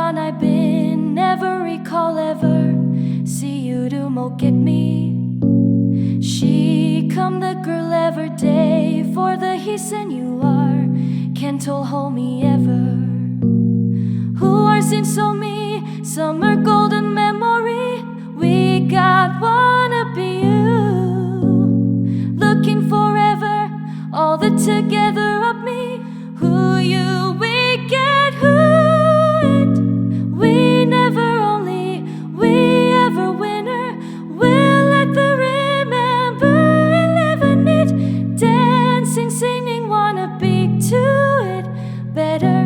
gone I've been, never recall ever see you to mock at me. She come the girl every day for the hiss and you are can't hold me ever. Who are seen so me, summer golden memory. We got wanna be you, looking forever, all the together of me. Who you, we get who it. We never only, we ever winner. We'll let the remember and live in it. Dancing, singing, wanna be to it better.